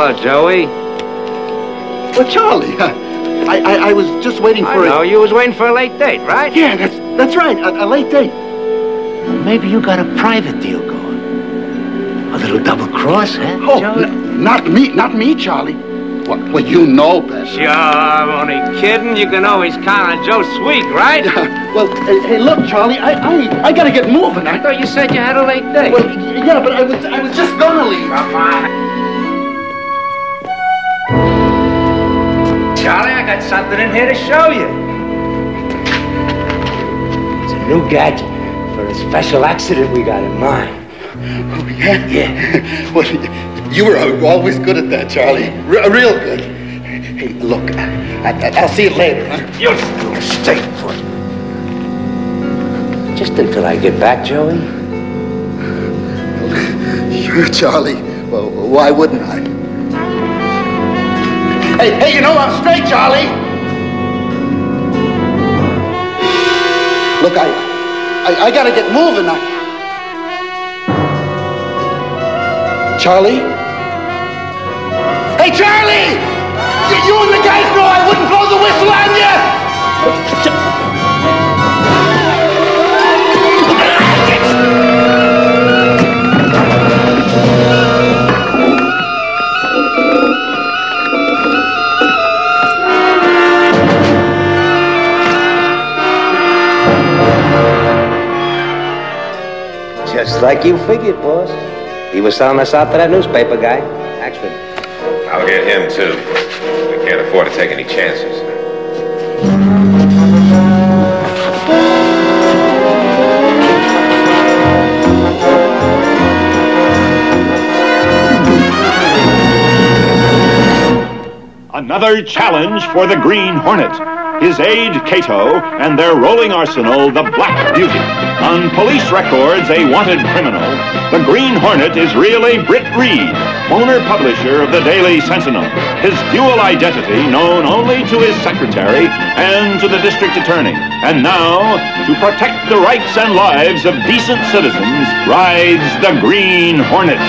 Hello, Joey. Well, Charlie, I was just waiting for I know, you was waiting for a late date, right? Yeah, that's right, a late date. Maybe you got a private deal going. A little double cross, huh? Oh, Joey? not me, Charlie. Well, you know better. Sure, I'm only kidding. You can always count on Joe Sweet, right? Well, hey, look, Charlie, I gotta get moving. I thought you said you had a late date. Well, yeah, but I was just gonna leave. Come on. Charlie, I got something in here to show you. It's a new gadget for a special accident we got in mind. Oh, yeah? Yeah. Well, you were always good at that, Charlie. Real good. Hey, look, I'll see you later. Huh? You stay put. Just until I get back, Joey? Sure, Charlie. Well, why wouldn't I? Hey, you know I'm straight, Charlie. Look, I gotta get moving. Charlie? Hey, Charlie! You and the guys know I wouldn't blow the whistle on you! Just like you figured, boss. He was selling us out to that newspaper guy, Axford. I'll get him, too. We can't afford to take any chances. Another challenge for the Green Hornet. His aide, Cato, and their rolling arsenal, the Black Beauty. On police records, a wanted criminal. The Green Hornet is really Britt Reed, owner-publisher of the Daily Sentinel. His dual identity known only to his secretary and to the district attorney. And now, to protect the rights and lives of decent citizens, rides the Green Hornet.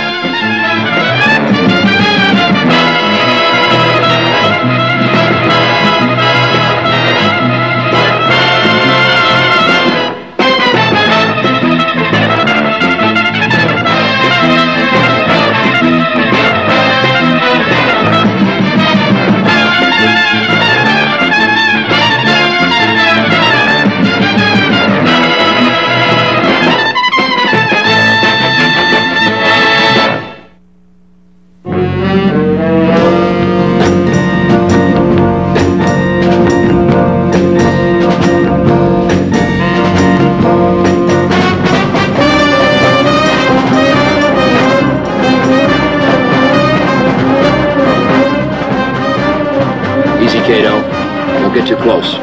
Don't get too close.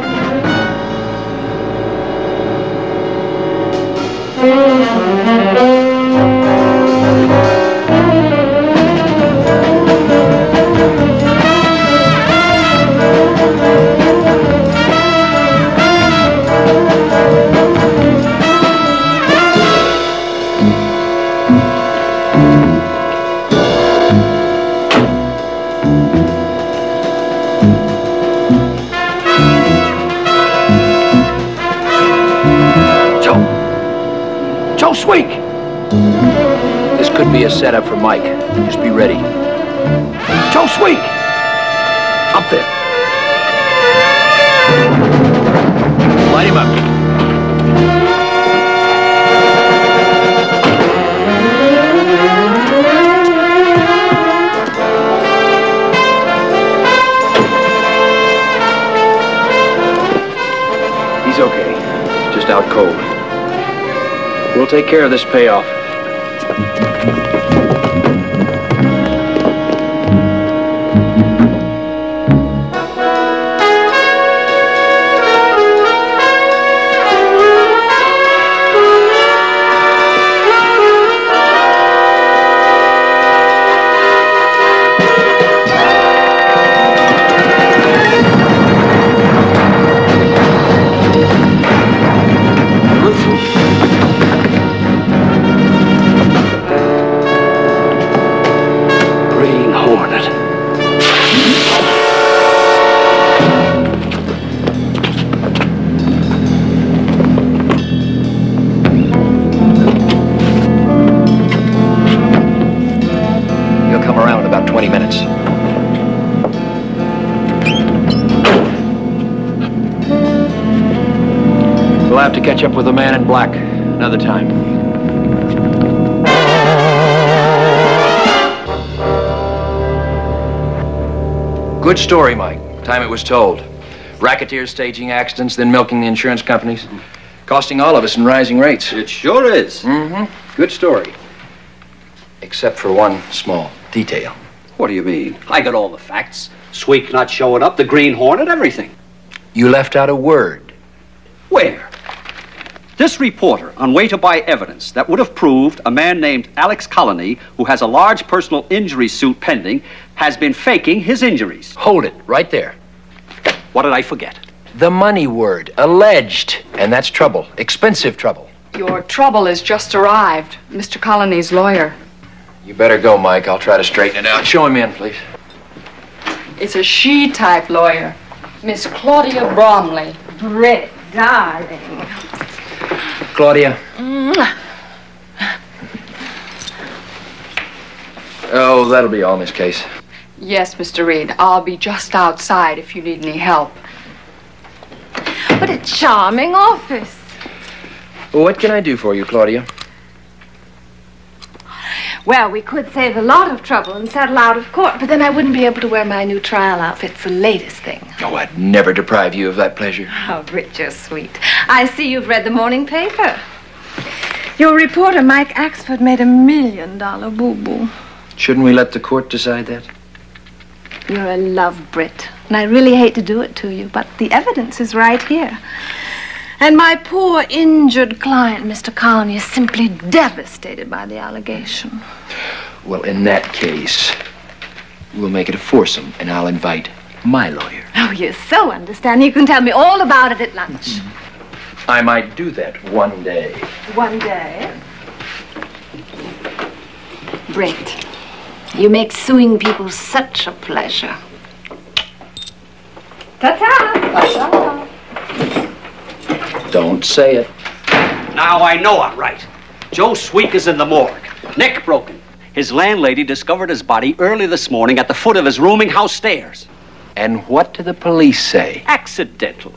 Sweet! This could be a setup for Mike. Just be ready. Joe Sweet! Up there. Light him up. He's okay. Just out cold. We'll take care of this payoff. Green Hornet. He'll come around in about 20 minutes. We'll have to catch up with the man in black another time. Good story, Mike. Time it was told. Racketeers staging accidents, then milking the insurance companies. Costing all of us in rising rates. It sure is. Mm-hmm. Good story. Except for one small detail. What do you mean? I got all the facts. Sweek not showing up, the Green Hornet, everything. You left out a word. Where? This reporter, on way to buy evidence that would have proved a man named Alex Colony, who has a large personal injury suit pending, has been faking his injuries. Hold it, right there. What did I forget? The money word, alleged. And that's trouble, expensive trouble. Your trouble has just arrived. Mr. Colony's lawyer. You better go, Mike. I'll try to straighten it out. Show him in, please. It's a she-type lawyer. Miss Claudia Bromley. Britt, darling. Claudia. Oh, that'll be all, Miss Case. Yes, Mr. Reed. I'll be just outside if you need any help. What a charming office. Well, what can I do for you, Claudia? Well, we could save a lot of trouble and settle out of court, but then I wouldn't be able to wear my new trial outfit. It's the latest thing. Oh, I'd never deprive you of that pleasure. Oh, Britt, you're sweet. I see you've read the morning paper. Your reporter, Mike Axford, made $1 million boo-boo. Shouldn't we let the court decide that? You're a love, Britt, and I really hate to do it to you, but the evidence is right here. And my poor injured client, Mr. Colony, is simply devastated by the allegation. Well, in that case, we'll make it a foursome, and I'll invite my lawyer. Oh, you're so understanding. You can tell me all about it at lunch. I might do that one day. One day? Britt, you make suing people such a pleasure. Ta-ta! Ta-ta! Don't say it. Now I know I'm right. Joe Sweek is in the morgue. Neck broken. His landlady discovered his body early this morning at the foot of his rooming house stairs. And what do the police say? Accidental.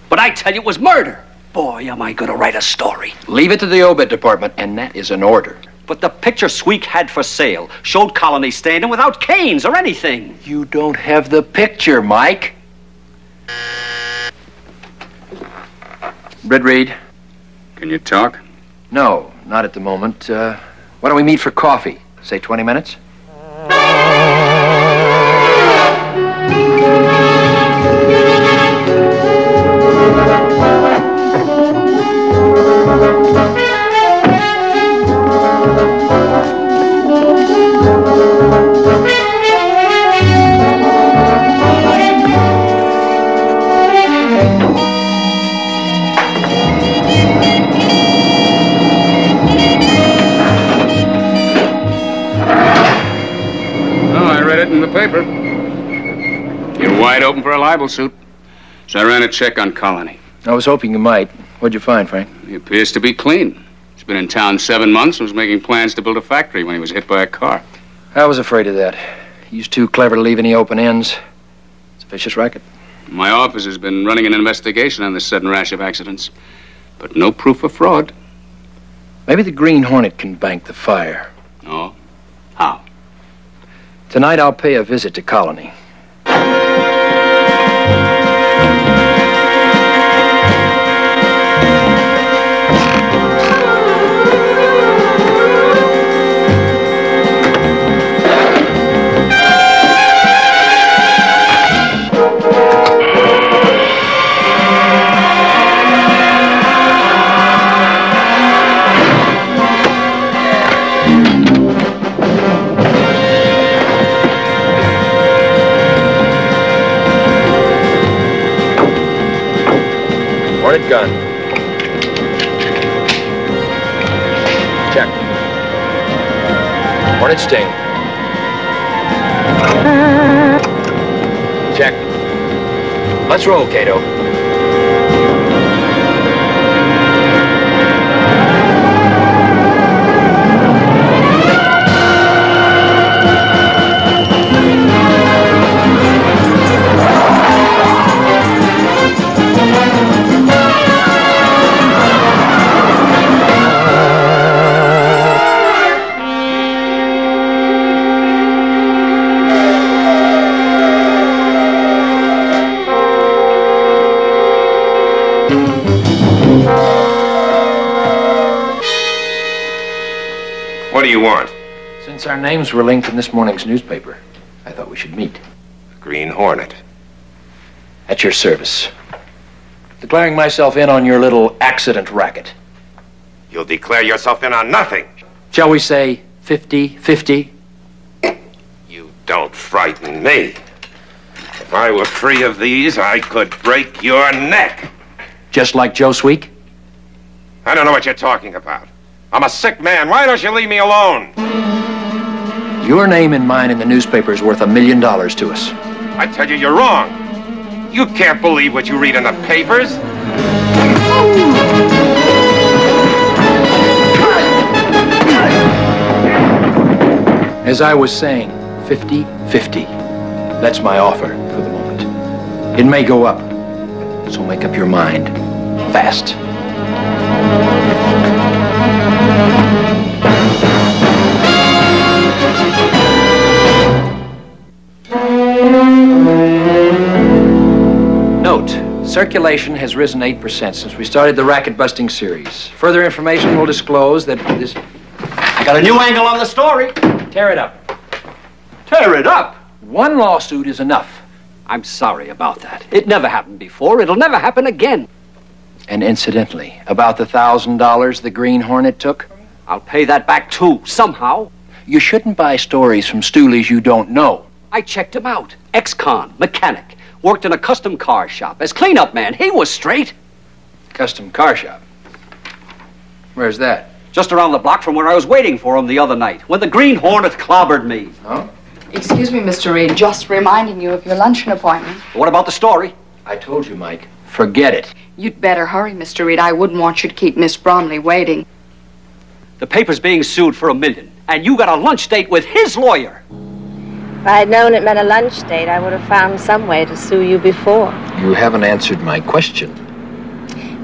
But I tell you, it was murder. Boy, am I going to write a story. Leave it to the obit department, and that is an order. But the picture Sweek had for sale showed Colony standing without canes or anything. You don't have the picture, Mike. Britt Reed? Can you talk? No, not at the moment. Why don't we meet for coffee? Say 20 minutes? In the paper. You're wide open for a libel suit. So I ran a check on Colony. I was hoping you might. What'd you find, Frank? He appears to be clean. He's been in town 7 months and was making plans to build a factory when he was hit by a car. I was afraid of that. He's too clever to leave any open ends. It's a vicious racket. My office has been running an investigation on this sudden rash of accidents, but no proof of fraud. Maybe the Green Hornet can bank the fire. Oh? How? Tonight I'll pay a visit to Colony. Hornet gun. Check. Hornet sting. Check. Let's roll, Cato. What do you want? Since our names were linked in this morning's newspaper, I thought we should meet. Green Hornet. At your service. Declaring myself in on your little accident racket. You'll declare yourself in on nothing. Shall we say 50-50? You don't frighten me. If I were free of these, I could break your neck. Just like Joe Sweek? I don't know what you're talking about. I'm a sick man. Why don't you leave me alone? Your name and mine in the newspaper is worth $1 million to us. I tell you, you're wrong. You can't believe what you read in the papers. As I was saying, 50-50. That's my offer for the moment. It may go up, so make up your mind. Fast. Note, circulation has risen 8% since we started the racket-busting series. Further information will disclose that this... I got a new angle on the story. Tear it up. Tear it up? One lawsuit is enough. I'm sorry about that. It never happened before. It'll never happen again. And incidentally, about the $1,000 the Green Hornet took? I'll pay that back too, somehow. You shouldn't buy stories from stoolies you don't know. I checked him out. Ex-con, mechanic. Worked in a custom car shop. As cleanup man, he was straight. Custom car shop? Where's that? Just around the block from where I was waiting for him the other night, when the Green Hornet clobbered me. Oh? Excuse me, Mr. Reed, just reminding you of your luncheon appointment. What about the story? I told you, Mike. Forget it. You'd better hurry, Mr. Reed. I wouldn't want you to keep Miss Bromley waiting. The paper's being sued for $1 million, and you got a lunch date with his lawyer. If I had known it meant a lunch date, I would have found some way to sue you before. You haven't answered my question.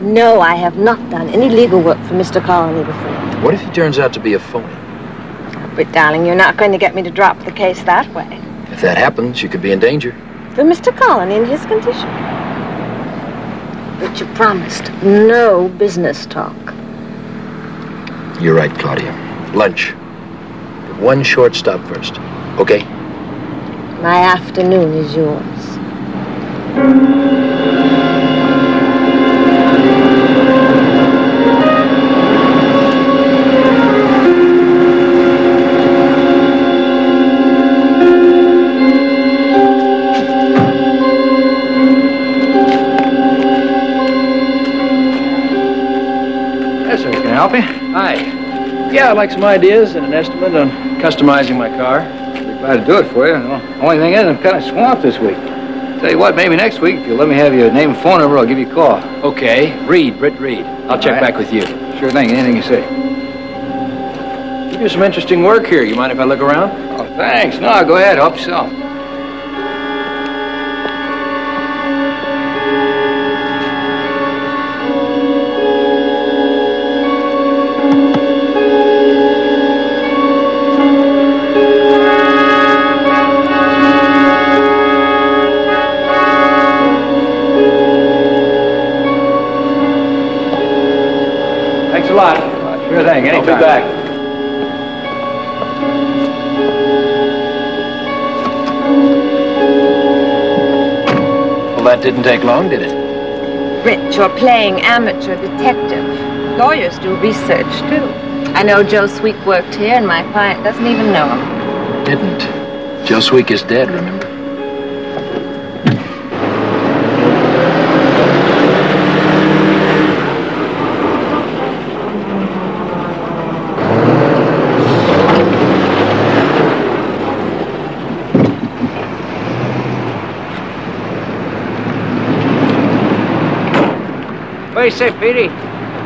No, I have not done any legal work for Mr. Colony before. What if he turns out to be a phony? But, darling, you're not going to get me to drop the case that way. If that happens, you could be in danger. For Mr. Colony in his condition. But you promised no business talk. You're right, Claudia. Lunch. But one short stop first, okay? My afternoon is yours. Yes, sir. Can I help you? Hi. Yeah, I'd like some ideas and an estimate on customizing my car. Glad to do it for you. Well, only thing is, I'm kind of swamped this week. Tell you what, maybe next week, if you'll let me have your name and phone number, I'll give you a call. Okay. Britt Reed. I'll check back with you. Sure thing. Anything you say. You do some interesting work here. You mind if I look around? Oh, thanks. No, go ahead. Help yourself. Thanks a lot. Sure thing. Anytime. I'll be back. Well, that didn't take long, did it? Rich, you're playing amateur detective. Lawyers do research, too. I know Joe Sweek worked here, and my client doesn't even know him. Didn't. Joe Sweek is dead, remember? he say, Petey?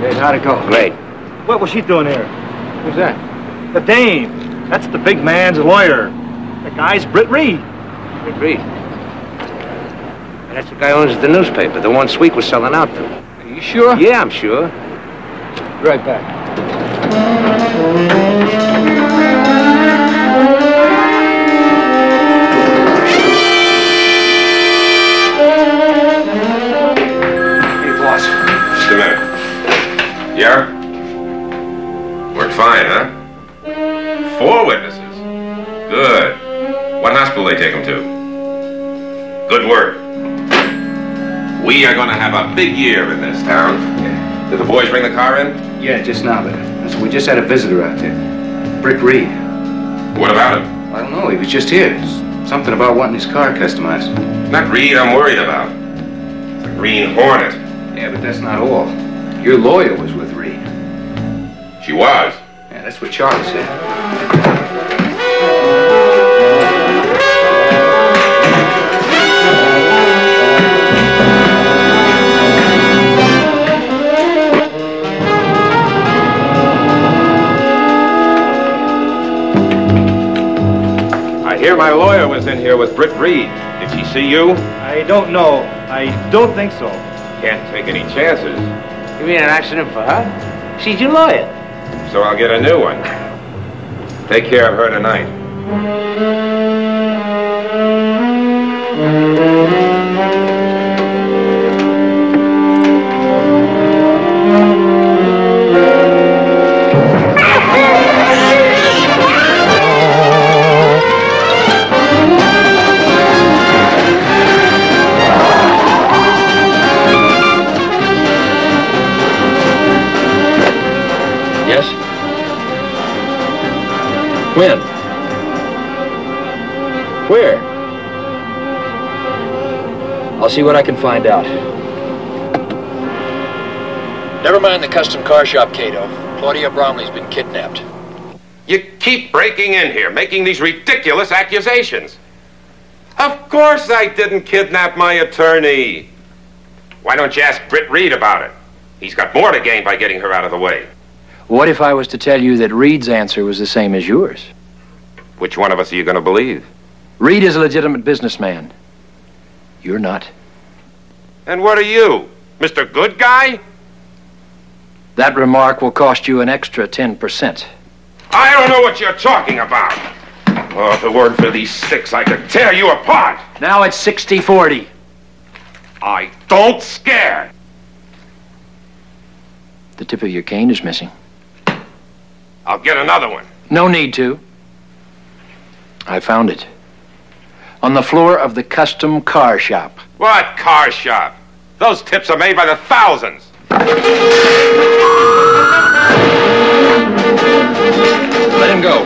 Great, how'd it go? Great. What was she doing here? Who's that? The dame. That's the big man's lawyer. The guy's Britt Reed. Britt Reed. And that's the guy who owns the newspaper, the one Sweet was selling out to. Are you sure? Yeah, I'm sure. Be right back. Hey, boss. Just a minute. Yeah? Worked fine, huh? 4 witnesses. Good. What hospital they take them to? Good work. We are going to have a big year in this town. Yeah. Did the boys bring the car in? Yeah, just now, but we just had a visitor out there. Britt Reed. What about him? I don't know, he was just here. Something about wanting his car customized. It's not Reed I'm worried about. It's a green Hornet. Yeah, but that's not all. Your lawyer was with Reed. She was? Yeah, that's what Charlie said. I hear my lawyer was in here with Britt Reed. Did she see you? I don't know. I don't think so. Can't take any chances. You mean an accident for her? She's your lawyer. So I'll get a new one. Take care of her tonight. Yes? When? Where? I'll see what I can find out. Never mind the custom car shop, Cato. Claudia Bromley's been kidnapped. You keep breaking in here, making these ridiculous accusations. Of course I didn't kidnap my attorney. Why don't you ask Britt Reed about it? He's got more to gain by getting her out of the way. What if I was to tell you that Reed's answer was the same as yours? Which one of us are you going to believe? Reed is a legitimate businessman. You're not. And what are you, Mr. Good Guy? That remark will cost you an extra 10%. I don't know what you're talking about. Oh, if it weren't for these sticks, I could tear you apart. Now it's 60-40. I don't scare. The tip of your cane is missing. I'll get another one. No need to. I found it. On the floor of the custom car shop. What car shop? Those tips are made by the thousands. Let him go.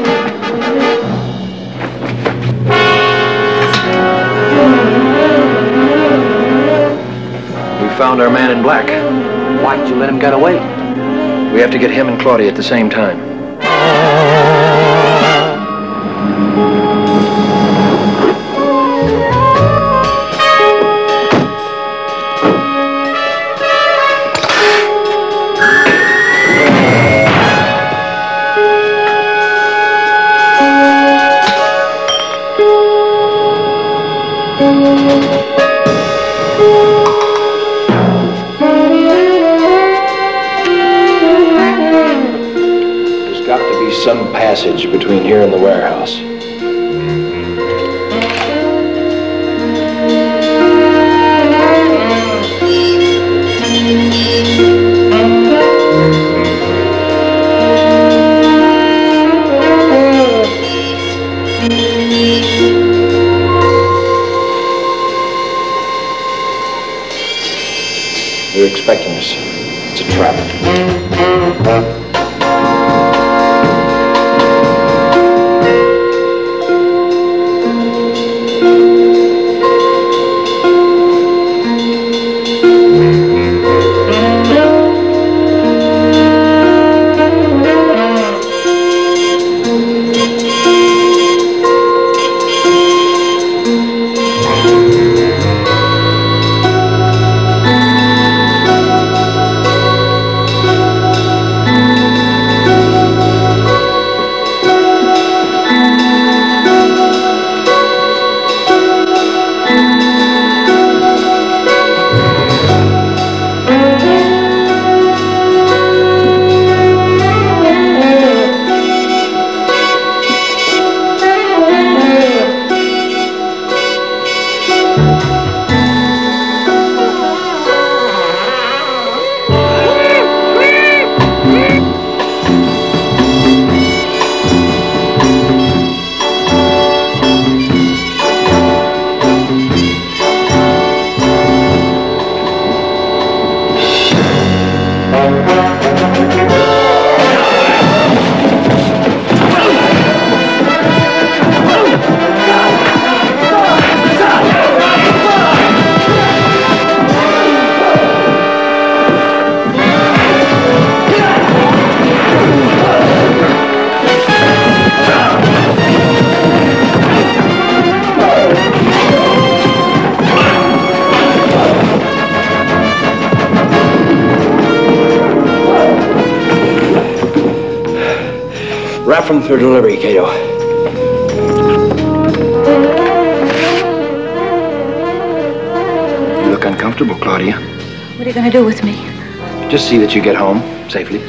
We found our man in black. Why'd you let him get away? We have to get him and Claudia at the same time. Some passage between here and the warehouse. They're expecting us. It's a trap. got from for delivery, Cato? You look uncomfortable, Claudia. What are you going to do with me? Just see that you get home safely.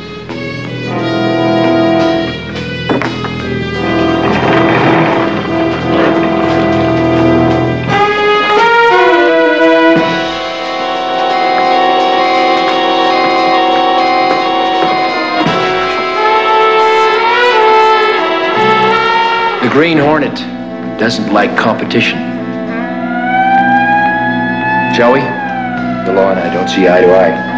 The Green Hornet doesn't like competition. Shall we? The law and I don't see eye to eye.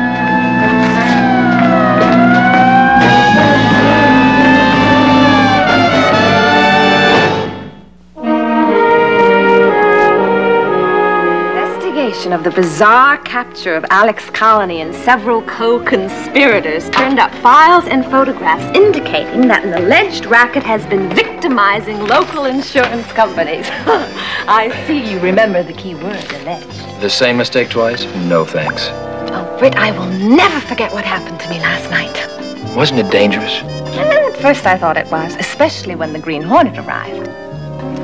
Of the bizarre capture of Alex Colony and several co-conspirators turned up files and photographs indicating that an alleged racket has been victimizing local insurance companies. I see you remember the key word, alleged. The same mistake twice? No, thanks. Oh, Britt, I will never forget what happened to me last night. Wasn't it dangerous? At first I thought it was, especially when the Green Hornet arrived.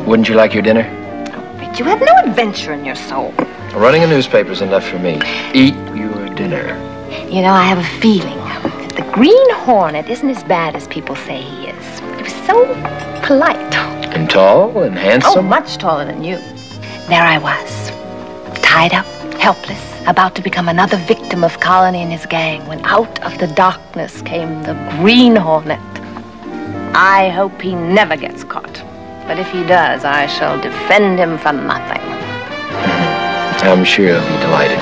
Wouldn't you like your dinner? Oh, Britt, you have no adventure in your soul. Running a newspaper's enough for me. Eat your dinner. You know, I have a feeling that the Green Hornet isn't as bad as people say he is. He was so polite. And tall and handsome? Oh, much taller than you. There I was, tied up, helpless, about to become another victim of Colony and his gang, when out of the darkness came the Green Hornet. I hope he never gets caught. But if he does, I shall defend him for nothing. I'm sure he'll be delighted.